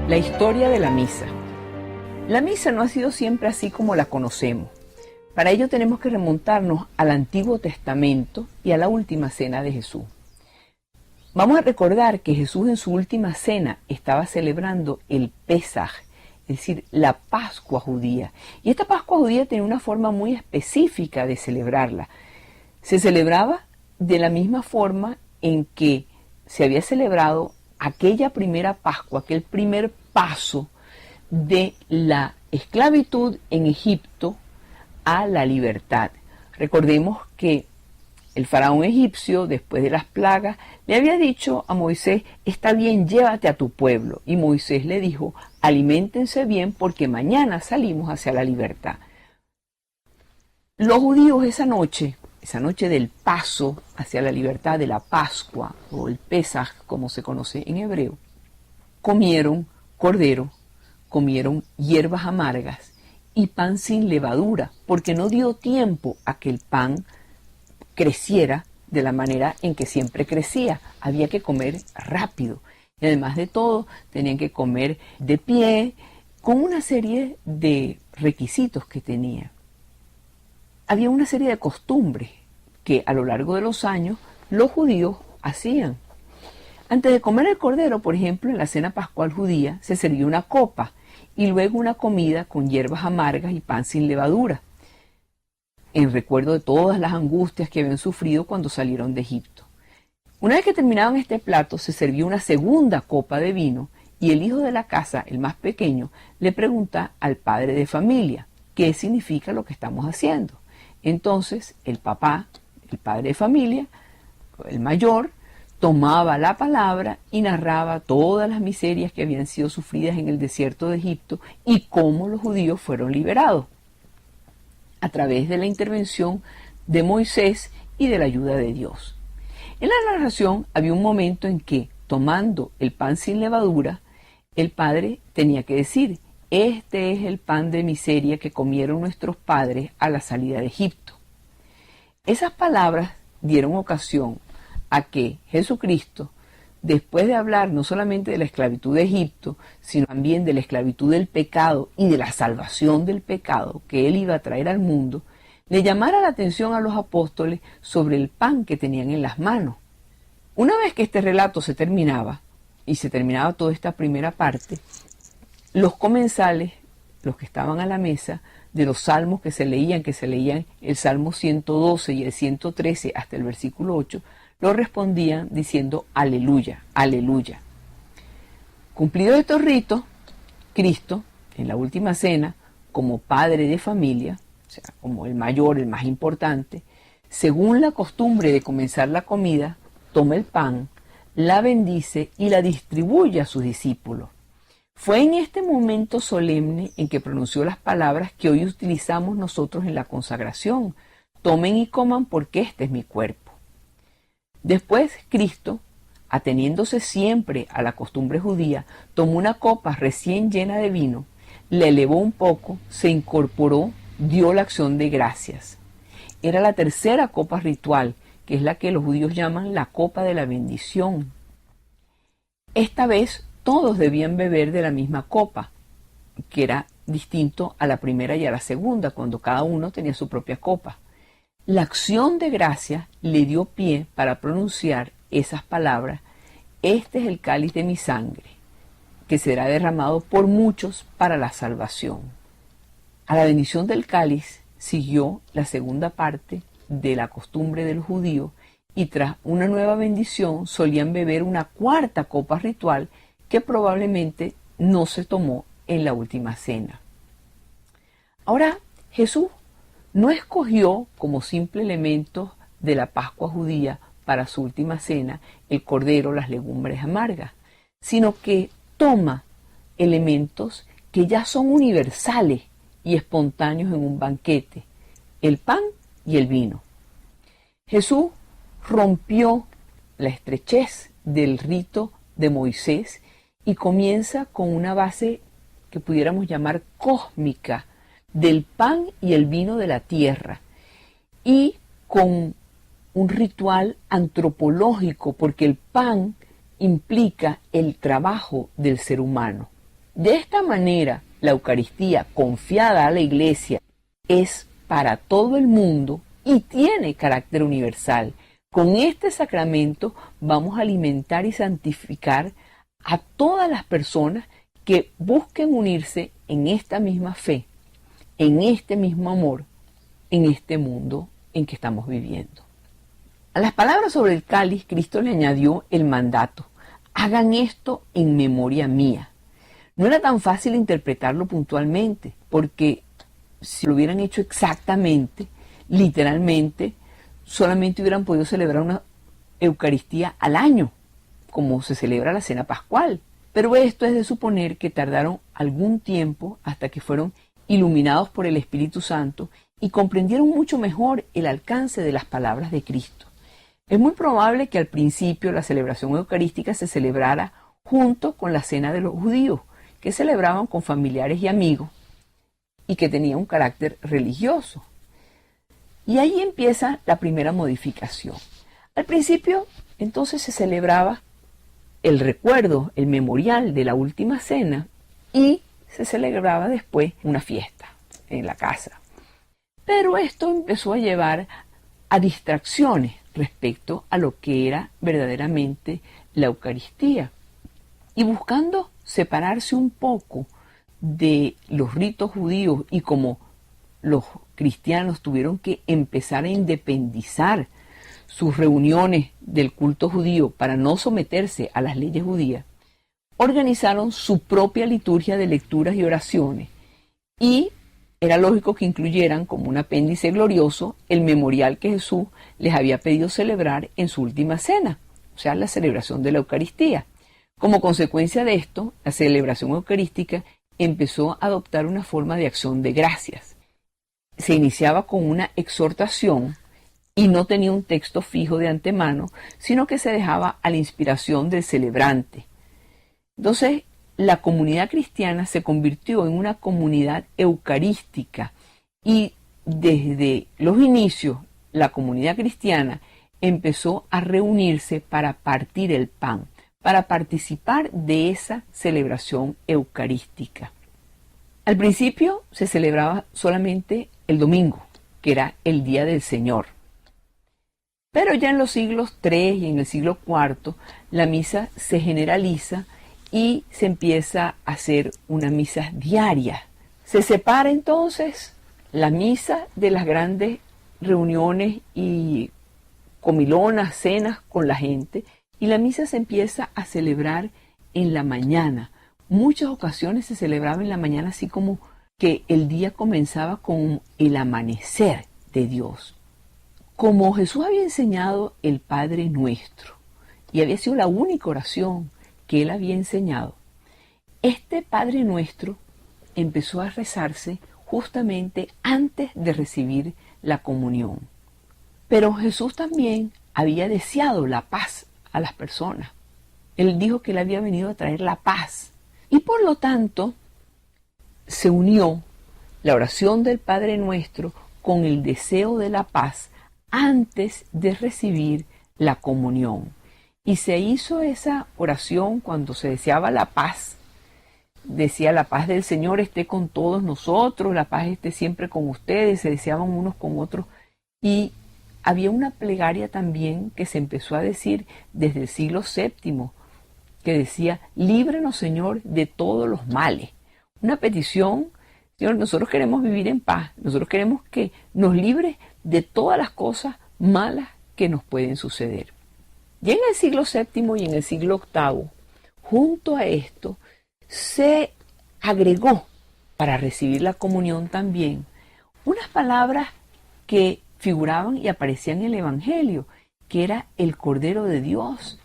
La historia de la misa. La misa no ha sido siempre así como la conocemos. Para ello tenemos que remontarnos al Antiguo Testamento y a la última cena de Jesús. Vamos a recordar que Jesús en su última cena estaba celebrando el Pesaj, es decir, la Pascua judía. Y esta Pascua judía tenía una forma muy específica de celebrarla. Se celebraba de la misma forma en que se había celebrado aquella primera Pascua, aquel primer paso de la esclavitud en Egipto a la libertad. Recordemos que el faraón egipcio, después de las plagas, le había dicho a Moisés: está bien, llévate a tu pueblo. Y Moisés le dijo: aliméntense bien porque mañana salimos hacia la libertad. Los judíos esa noche del paso hacia la libertad, de la Pascua o el Pesaj, como se conoce en hebreo, comieron cordero, comieron hierbas amargas y pan sin levadura, porque no dio tiempo a que el pan creciera de la manera en que siempre crecía. Había que comer rápido. Y además de todo, tenían que comer de pie, con una serie de requisitos que tenía. Había una serie de costumbres que a lo largo de los años los judíos hacían. Antes de comer el cordero, por ejemplo, en la cena pascual judía, se servía una copa y luego una comida con hierbas amargas y pan sin levadura, en recuerdo de todas las angustias que habían sufrido cuando salieron de Egipto. Una vez que terminaban este plato, se servía una segunda copa de vino y el hijo de la casa, el más pequeño, le pregunta al padre de familia: ¿qué significa lo que estamos haciendo? Entonces el papá, el padre de familia, el mayor, tomaba la palabra y narraba todas las miserias que habían sido sufridas en el desierto de Egipto y cómo los judíos fueron liberados a través de la intervención de Moisés y de la ayuda de Dios. En la narración había un momento en que, tomando el pan sin levadura, el padre tenía que decir: este es el pan de miseria que comieron nuestros padres a la salida de Egipto. Esas palabras dieron ocasión a que Jesucristo, después de hablar no solamente de la esclavitud de Egipto, sino también de la esclavitud del pecado y de la salvación del pecado que él iba a traer al mundo, le llamara la atención a los apóstoles sobre el pan que tenían en las manos. Una vez que este relato se terminaba, y se terminaba toda esta primera parte, los comensales, los que estaban a la mesa, de los salmos que se leían el Salmo 112 y el 113 hasta el versículo 8, lo respondían diciendo: aleluya, aleluya. Cumplidos estos ritos, Cristo, en la última cena, como padre de familia, o sea, como el mayor, el más importante, según la costumbre de comenzar la comida, toma el pan, la bendice y la distribuye a sus discípulos. Fue en este momento solemne en que pronunció las palabras que hoy utilizamos nosotros en la consagración: tomen y coman porque este es mi cuerpo. Después Cristo, ateniéndose siempre a la costumbre judía, tomó una copa recién llena de vino, la elevó un poco, se incorporó, dio la acción de gracias. Era la tercera copa ritual, que es la que los judíos llaman la copa de la bendición. Esta vez todos debían beber de la misma copa, que era distinto a la primera y a la segunda, cuando cada uno tenía su propia copa. La acción de gracia le dio pie para pronunciar esas palabras: este es el cáliz de mi sangre, que será derramado por muchos para la salvación. A la bendición del cáliz siguió la segunda parte de la costumbre de los judíos, y tras una nueva bendición solían beber una cuarta copa ritual que probablemente no se tomó en la última cena. Ahora, Jesús no escogió como simple elemento de la Pascua judía para su última cena el cordero, las legumbres amargas, sino que toma elementos que ya son universales y espontáneos en un banquete: el pan y el vino. Jesús rompió la estrechez del rito de Moisés y comienza con una base que pudiéramos llamar cósmica del pan y el vino de la tierra y con un ritual antropológico porque el pan implica el trabajo del ser humano. De esta manera, la Eucaristía confiada a la Iglesia es para todo el mundo y tiene carácter universal. Con este sacramento vamos a alimentar y santificar a todas las personas que busquen unirse en esta misma fe, en este mismo amor, en este mundo en que estamos viviendo. A las palabras sobre el cáliz, Cristo le añadió el mandato: hagan esto en memoria mía. No era tan fácil interpretarlo puntualmente, porque si lo hubieran hecho exactamente, literalmente, solamente hubieran podido celebrar una Eucaristía al año, como se celebra la Cena Pascual. Pero esto es de suponer que tardaron algún tiempo hasta que fueron iluminados por el Espíritu Santo y comprendieron mucho mejor el alcance de las palabras de Cristo. Es muy probable que al principio la celebración eucarística se celebrara junto con la cena de los judíos, que celebraban con familiares y amigos y que tenía un carácter religioso. Y ahí empieza la primera modificación. Al principio, entonces, se celebraba el recuerdo, el memorial de la última cena y se celebraba después una fiesta en la casa. Pero esto empezó a llevar a distracciones respecto a lo que era verdaderamente la Eucaristía. Y buscando separarse un poco de los ritos judíos y como los cristianos tuvieron que empezar a independizar sus reuniones del culto judío para no someterse a las leyes judías, organizaron su propia liturgia de lecturas y oraciones y era lógico que incluyeran como un apéndice glorioso el memorial que Jesús les había pedido celebrar en su última cena, o sea, la celebración de la Eucaristía. Como consecuencia de esto, la celebración eucarística empezó a adoptar una forma de acción de gracias. Se iniciaba con una exhortación y no tenía un texto fijo de antemano, sino que se dejaba a la inspiración del celebrante. Entonces, la comunidad cristiana se convirtió en una comunidad eucarística y desde los inicios la comunidad cristiana empezó a reunirse para partir el pan, para participar de esa celebración eucarística. Al principio se celebraba solamente el domingo, que era el Día del Señor. Pero ya en los siglos III y en el siglo IV la misa se generaliza y se empieza a hacer una misa diaria. Se separa entonces la misa de las grandes reuniones y comilonas, cenas con la gente, y la misa se empieza a celebrar en la mañana. Muchas ocasiones se celebraba en la mañana, así como que el día comenzaba con el amanecer de Dios. Como Jesús había enseñado el Padre Nuestro, y había sido la única oración que él había enseñado, este Padre Nuestro empezó a rezarse justamente antes de recibir la comunión. Pero Jesús también había deseado la paz a las personas. Él dijo que él había venido a traer la paz. Y por lo tanto, se unió la oración del Padre Nuestro con el deseo de la paz antes de recibir la comunión. Y se hizo esa oración cuando se deseaba la paz. Decía: la paz del Señor esté con todos nosotros, la paz esté siempre con ustedes. Se deseaban unos con otros. Y había una plegaria también que se empezó a decir desde el siglo VII, que decía: líbranos, Señor, de todos los males. Una petición: Señor, nosotros queremos vivir en paz, nosotros queremos que nos libres de todas las cosas malas que nos pueden suceder. Y en el siglo VII y en el siglo VIII, junto a esto, se agregó para recibir la comunión también unas palabras que figuraban y aparecían en el Evangelio, que era el Cordero de Dios.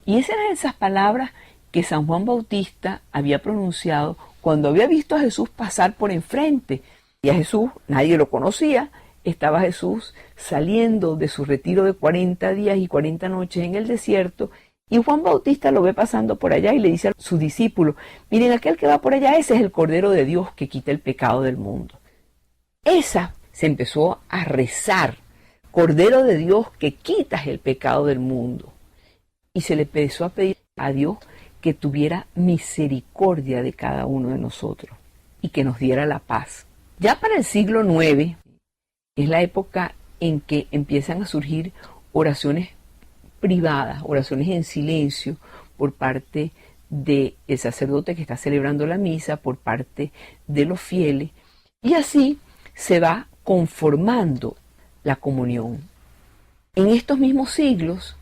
Y esas eran esas palabras que San Juan Bautista había pronunciado cuando había visto a Jesús pasar por enfrente. Y a Jesús nadie lo conocía. Estaba Jesús saliendo de su retiro de 40 días y 40 noches en el desierto Y Juan Bautista lo ve pasando por allá y le dice a sus discípulos, miren, aquel que va por allá, ese es el Cordero de Dios que quita el pecado del mundo. Esa se empezó a rezar, Cordero de Dios que quitas el pecado del mundo. Y se le empezó a pedir a Dios que tuviera misericordia de cada uno de nosotros y que nos diera la paz. Ya para el siglo IX es la época en que empiezan a surgir oraciones privadas, oraciones en silencio por parte del sacerdote que está celebrando la misa, por parte de los fieles, y así se va conformando la comunión. En estos mismos siglos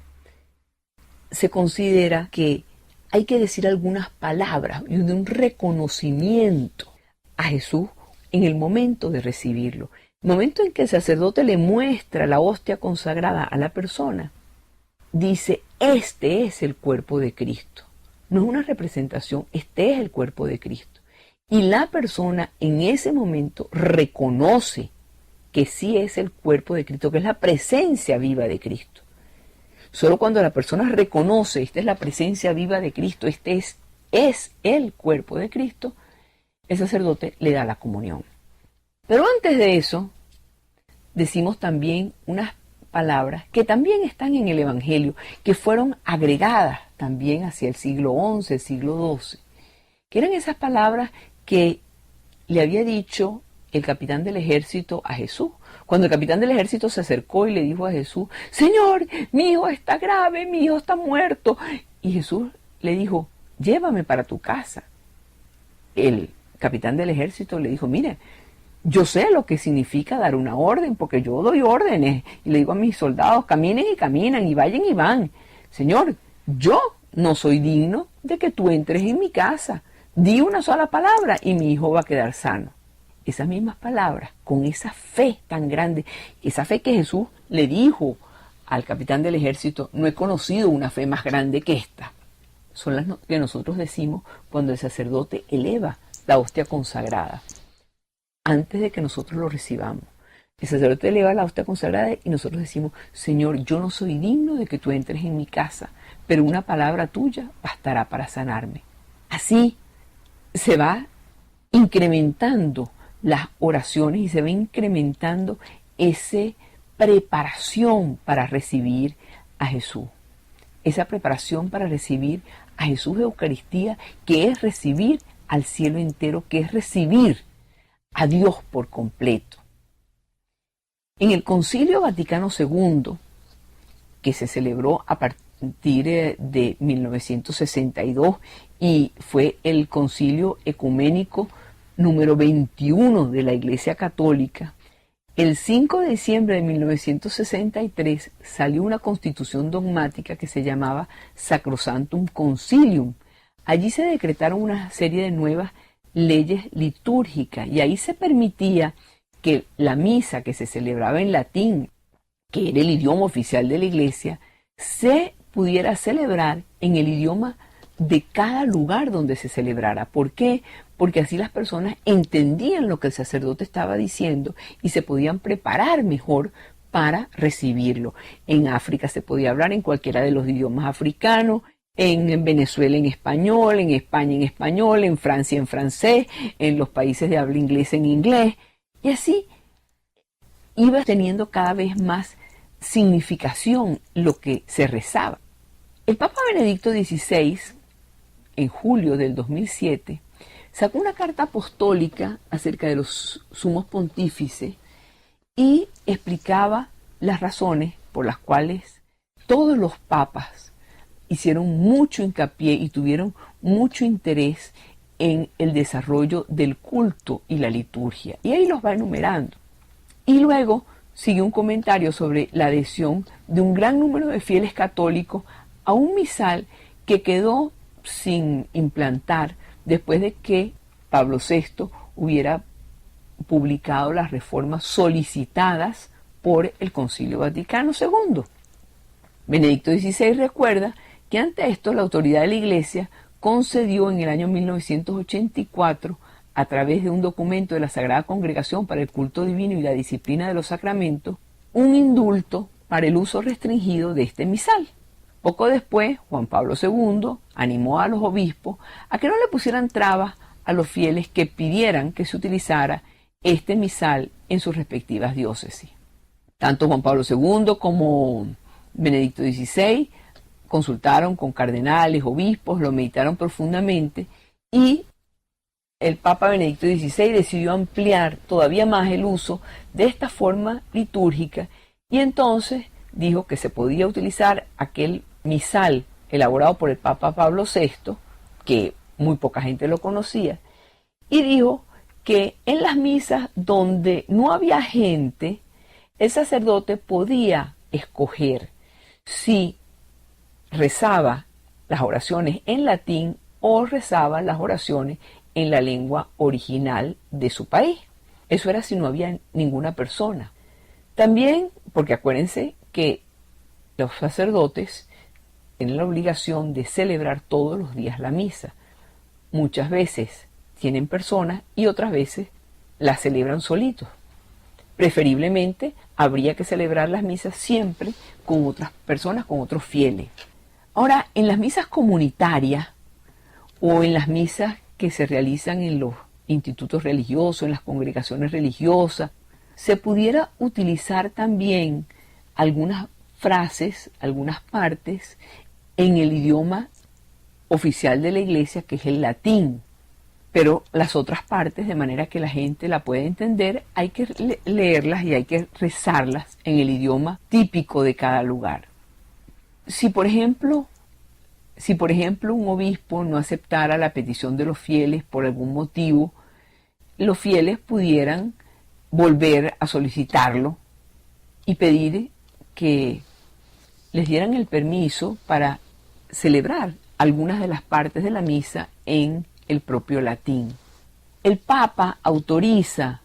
se considera que hay que decir algunas palabras y un reconocimiento a Jesús en el momento de recibirlo. El momento en que el sacerdote le muestra la hostia consagrada a la persona, dice, este es el cuerpo de Cristo. No es una representación, este es el cuerpo de Cristo. Y la persona en ese momento reconoce que sí es el cuerpo de Cristo, que es la presencia viva de Cristo. Solo cuando la persona reconoce, esta es la presencia viva de Cristo, este es el cuerpo de Cristo, el sacerdote le da la comunión. Pero antes de eso, decimos también unas palabras que también están en el Evangelio, que fueron agregadas también hacia el siglo XI, el siglo XII, que eran esas palabras que le había dicho el capitán del ejército a Jesús. Cuando el capitán del ejército se acercó y le dijo a Jesús, Señor, mi hijo está grave, mi hijo está muerto. Y Jesús le dijo, llévame para tu casa. El capitán del ejército le dijo, mire, yo sé lo que significa dar una orden, porque yo doy órdenes y le digo a mis soldados, caminen y caminan y vayan y van. Señor, yo no soy digno de que tú entres en mi casa. Di una sola palabra y mi hijo va a quedar sano. Esas mismas palabras, con esa fe tan grande, esa fe que Jesús le dijo al capitán del ejército, no he conocido una fe más grande que esta. Son las que nosotros decimos cuando el sacerdote eleva la hostia consagrada, antes de que nosotros lo recibamos. El sacerdote eleva la hostia consagrada y nosotros decimos, Señor, yo no soy digno de que tú entres en mi casa, pero una palabra tuya bastará para sanarme. Así se va incrementando las oraciones y se va incrementando esa preparación para recibir a Jesús. Esa preparación para recibir a Jesús de Eucaristía, que es recibir al cielo entero, que es recibir a Dios por completo. En el Concilio Vaticano II, que se celebró a partir de 1962 y fue el Concilio Ecuménico número 21 de la Iglesia Católica, el 5 de diciembre de 1963 salió una constitución dogmática que se llamaba Sacrosanctum Concilium. Allí se decretaron una serie de nuevas leyes litúrgicas y ahí se permitía que la misa que se celebraba en latín, que era el idioma oficial de la Iglesia, se pudiera celebrar en el idioma de cada lugar donde se celebrara. ¿Por qué? Porque así las personas entendían lo que el sacerdote estaba diciendo y se podían preparar mejor para recibirlo. En África se podía hablar en cualquiera de los idiomas africanos, en Venezuela en español, en España en español, en Francia en francés, en los países de habla inglesa en inglés. Y así iba teniendo cada vez más significación lo que se rezaba. El Papa Benedicto XVI, en julio del 2007, sacó una carta apostólica acerca de los sumos pontífices y explicaba las razones por las cuales todos los papas hicieron mucho hincapié y tuvieron mucho interés en el desarrollo del culto y la liturgia. Y ahí los va enumerando. Y luego sigue un comentario sobre la adhesión de un gran número de fieles católicos a un misal que quedó sin implantar después de que Pablo VI hubiera publicado las reformas solicitadas por el Concilio Vaticano II. Benedicto XVI recuerda que ante esto la autoridad de la Iglesia concedió en el año 1984, a través de un documento de la Sagrada Congregación para el Culto Divino y la Disciplina de los Sacramentos, un indulto para el uso restringido de este misal. Poco después, Juan Pablo II animó a los obispos a que no le pusieran trabas a los fieles que pidieran que se utilizara este misal en sus respectivas diócesis. Tanto Juan Pablo II como Benedicto XVI consultaron con cardenales, obispos, lo meditaron profundamente y el Papa Benedicto XVI decidió ampliar todavía más el uso de esta forma litúrgica y entonces dijo que se podía utilizar aquel misal elaborado por el Papa Pablo VI, que muy poca gente lo conocía, y dijo que en las misas donde no había gente, el sacerdote podía escoger si rezaba las oraciones en latín o rezaba las oraciones en la lengua original de su país. Eso era si no había ninguna persona. También, porque acuérdense que los sacerdotes tienen la obligación de celebrar todos los días la misa. Muchas veces tienen personas y otras veces las celebran solitos. Preferiblemente habría que celebrar las misas siempre con otras personas, con otros fieles. Ahora, en las misas comunitarias o en las misas que se realizan en los institutos religiosos, en las congregaciones religiosas, se pudiera utilizar también algunas frases, algunas partes en el idioma oficial de la iglesia, que es el latín, pero las otras partes, de manera que la gente la pueda entender, hay que leerlas y hay que rezarlas en el idioma típico de cada lugar. Si por ejemplo un obispo no aceptara la petición de los fieles por algún motivo, los fieles pudieran volver a solicitarlo y pedir que les dieran el permiso para celebrar algunas de las partes de la misa en el propio latín. El Papa autoriza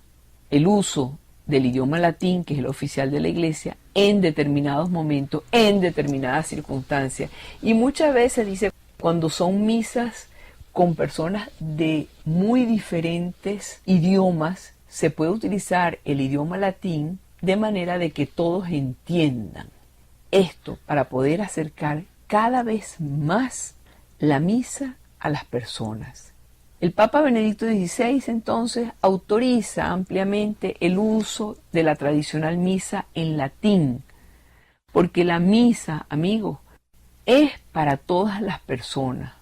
el uso del idioma latín, que es el oficial de la Iglesia, en determinados momentos, en determinadas circunstancias. Y muchas veces dice, cuando son misas con personas de muy diferentes idiomas, se puede utilizar el idioma latín de manera de que todos entiendan. Esto para poder acercar cada vez más la misa a las personas. El Papa Benedicto XVI entonces autoriza ampliamente el uso de la tradicional misa en latín, porque la misa, amigos, es para todas las personas.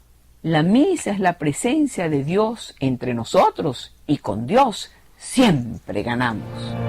La misa es la presencia de Dios entre nosotros y con Dios siempre ganamos.